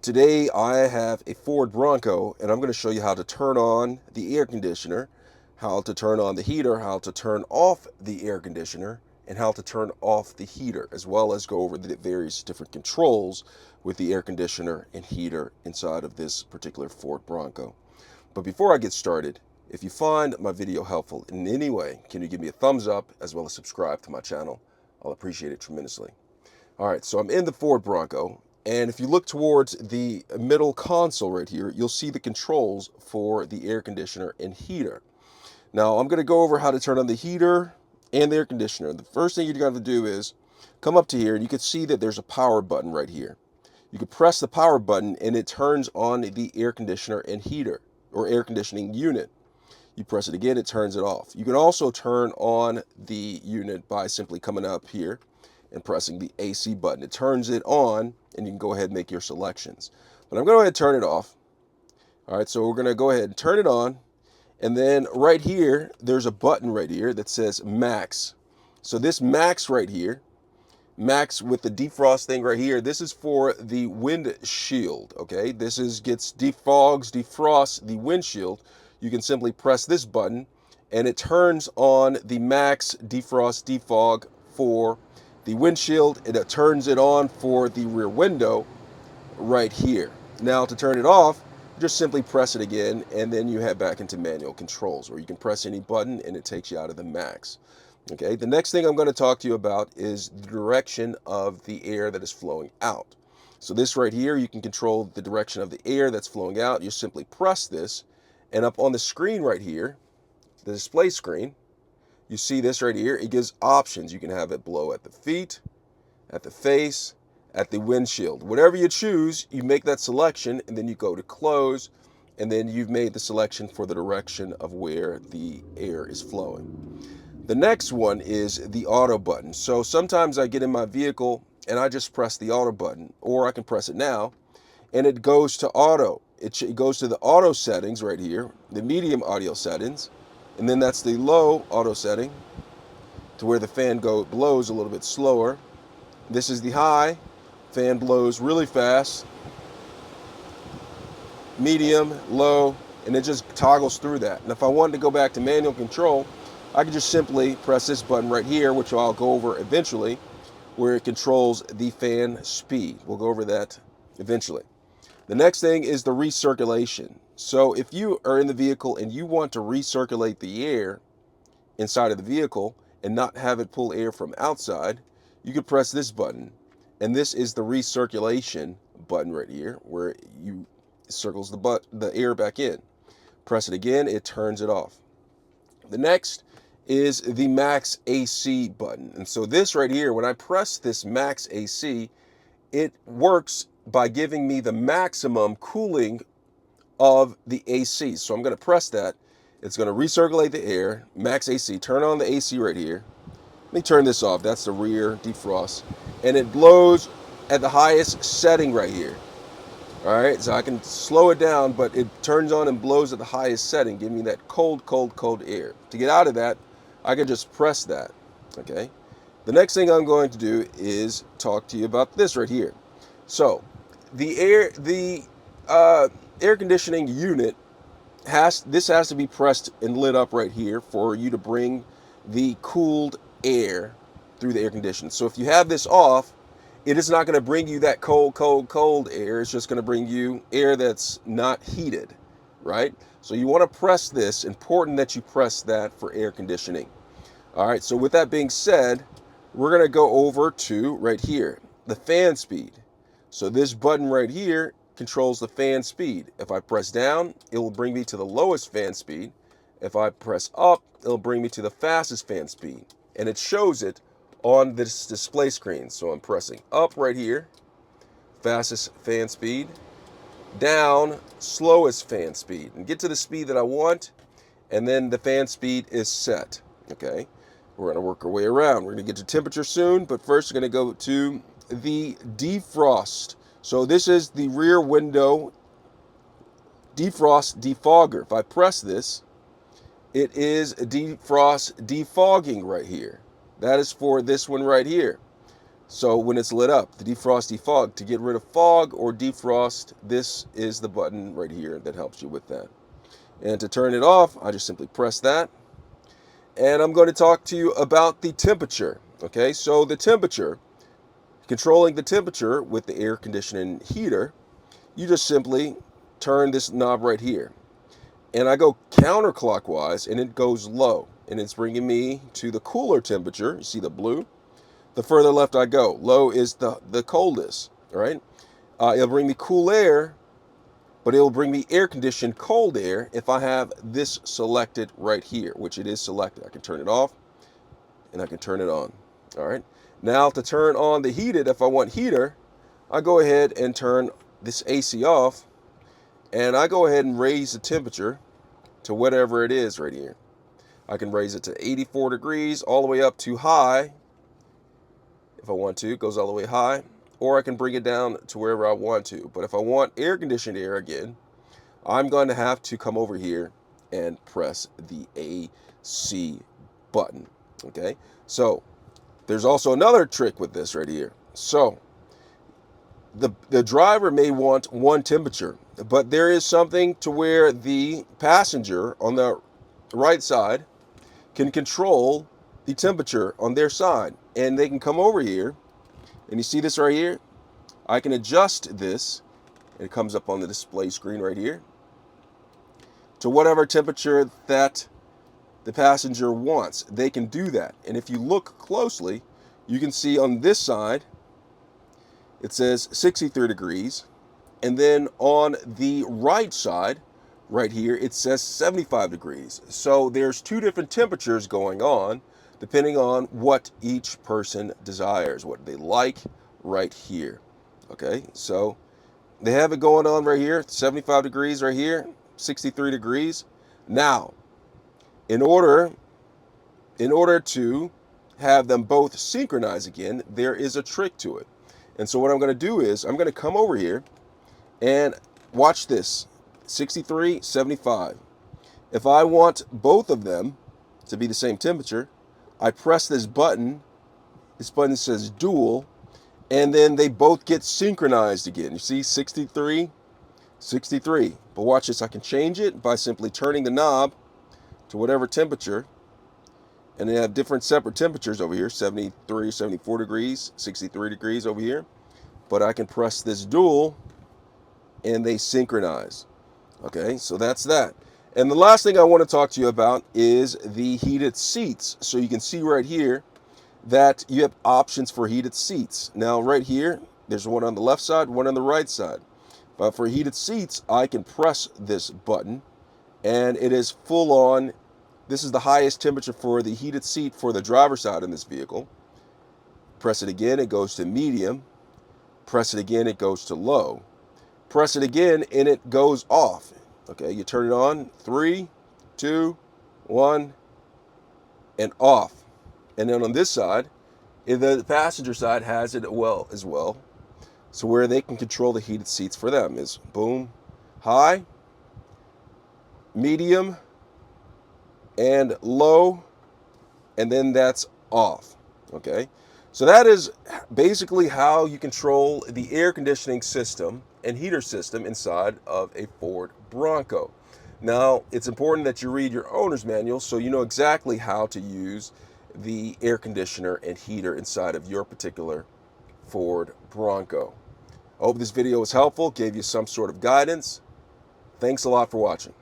Today I have a Ford Bronco and I'm going to show you how to turn on the air conditioner, how to turn on the heater, how to turn off the air conditioner, and how to turn off the heater, as well as go over the various different controls with the air conditioner and heater inside of this particular Ford Bronco. But before I get started, if you find my video helpful in any way, can you give me a thumbs up as well as subscribe to my channel? I'll appreciate it tremendously. All right, so I'm in the Ford Bronco, and if you look towards the middle console right here, you'll see the controls for the air conditioner and heater. Now, I'm going to go over how to turn on the heater and the air conditioner. The first thing you got to do is come up to here, and you can see that there's a power button right here. You can press the power button, and it turns on the air conditioner and heater, or air conditioning unit. You press it again, it turns it off. You can also turn on the unit by simply coming up here and pressing the AC button. It turns it on, and you can go ahead and make your selections. But I'm going to go ahead and turn it off. All right, so we're going to go ahead and turn it on. And then right here, there's a button right here that says max. So this max right here, max with the defrost thing right here, this is for the windshield, okay? This gets defrosts the windshield. You can simply press this button and it turns on the max defrost defog for the windshield, and it turns it on for the rear window right here. Now to turn it off, just simply press it again, and then you head back into manual controls, where you can press any button and it takes you out of the max. Okay, the next thing I'm going to talk to you about is the direction of the air that is flowing out. So this right here, you can control the direction of the air that's flowing out. You simply press this, and up on the screen right here, the display screen, you see this right here, it gives options. You can have it blow at the feet, at the face, at the windshield. Whatever you choose, you make that selection, and then you go to close, and then you've made the selection for the direction of where the air is flowing. The next one is the auto button. So sometimes I get in my vehicle and I just press the auto button, or I can press it now, and it goes to auto. It goes to the auto settings right here, the medium audio settings, and then that's the low auto setting, to where the fan blows a little bit slower. This is the high, fan blows really fast, medium, low, and it just toggles through that. And if I wanted to go back to manual control, I can just simply press this button right here, which I'll go over eventually, where it controls the fan speed. We'll go over that eventually. The next thing is the recirculation. So if you are in the vehicle and you want to recirculate the air inside of the vehicle and not have it pull air from outside, you can press this button. And this is the recirculation button right here, where you circles the air back in. Press it again, it turns it off. The next is the max AC button. And so this right here, when I press this max AC, it works by giving me the maximum cooling of the AC. So I'm going to press that. It's going to recirculate the air, max AC, turn on the AC right here. Let me turn this off. That's the rear defrost. And it blows at the highest setting right here. All right, so I can slow it down, but it turns on and blows at the highest setting, giving me that cold, cold, cold air. To get out of that, I can just press that, okay? The next thing I'm going to do is talk to you about this right here. So the air conditioning unit has to be pressed and lit up right here for you to bring the cooled air through the air conditioner. So if you have this off, it is not going to bring you that cold, cold, cold air. It's just going to bring you air that's not heated, right? So you want to press this. Important that you press that for air conditioning. All right, so with that being said, we're going to go over to right here, the fan speed. So this button right here controls the fan speed. If I press down, it will bring me to the lowest fan speed. If I press up, it'll bring me to the fastest fan speed. And it shows it on this display screen. So I'm pressing up right here, fastest fan speed, down, slowest fan speed, and get to the speed that I want, and then the fan speed is set. Okay, we're going to work our way around. We're going to get to temperature soon, but first we're going to go to the defrost. So this is the rear window defrost defogger. If I press this, it is defrost defogging right here. That is for this one right here. So when it's lit up, the defrost defog, to get rid of fog or defrost, this is the button right here that helps you with that. And to turn it off, I just simply press that. And I'm going to talk to you about the temperature. Okay, so the temperature, controlling the temperature with the air conditioning heater, you just simply turn this knob right here. And I go counterclockwise and it goes low. And it's bringing me to the cooler temperature. You see the blue? The further left I go. Low is the coldest, right? It'll bring me cool air, but it'll bring me air-conditioned cold air if I have this selected right here, which it is selected. I can turn it off and I can turn it on, all right? Now to turn on the heated, if I want heater, I go ahead and turn this AC off, and I go ahead and raise the temperature to whatever it is right here. I can raise it to 84 degrees all the way up to high. If I want to, it goes all the way high, or I can bring it down to wherever I want to. But if I want air-conditioned air again, I'm going to have to come over here and press the AC button, okay? So there's also another trick with this right here. So the driver may want one temperature, but there is something to where the passenger on the right side can control the temperature on their side, and they can come over here, and you see this right here? I can adjust this, and it comes up on the display screen right here, to whatever temperature that the passenger wants. They can do that. And if you look closely, you can see on this side, it says 63 degrees. And then on the right side, right here, it says 75 degrees. So there's two different temperatures going on, depending on what each person desires, what they like right here. Okay, so they have it going on right here, 75 degrees right here, 63 degrees. Now, in order to have them both synchronize again, there is a trick to it. And so what I'm going to do is I'm going to come over here and watch this, 63, 75. If I want both of them to be the same temperature, I press this button. This button says dual, and then they both get synchronized again. You see 63, 63. But watch this, I can change it by simply turning the knob to whatever temperature. And they have different separate temperatures over here, 73, 74 degrees, 63 degrees over here. But I can press this dual and they synchronize. Okay, so that's that. And the last thing I want to talk to you about is the heated seats. So you can see right here that you have options for heated seats. Now right here, there's one on the left side, one on the right side. But for heated seats, I can press this button and it is full on. This is the highest temperature for the heated seat for the driver's side in this vehicle. Press it again, it goes to medium. Press it again, it goes to low. Press it again and it goes off. Okay, you turn it on, 3, 2, 1, and off. And then on this side, the passenger side has it as well. So where they can control the heated seats for them is boom, high, medium, and low, and then that's off. Okay, so that is basically how you control the air conditioning system and heater system inside of a Ford Bronco. Now, it's important that you read your owner's manual so you know exactly how to use the air conditioner and heater inside of your particular Ford Bronco. I hope this video was helpful, gave you some sort of guidance. Thanks a lot for watching.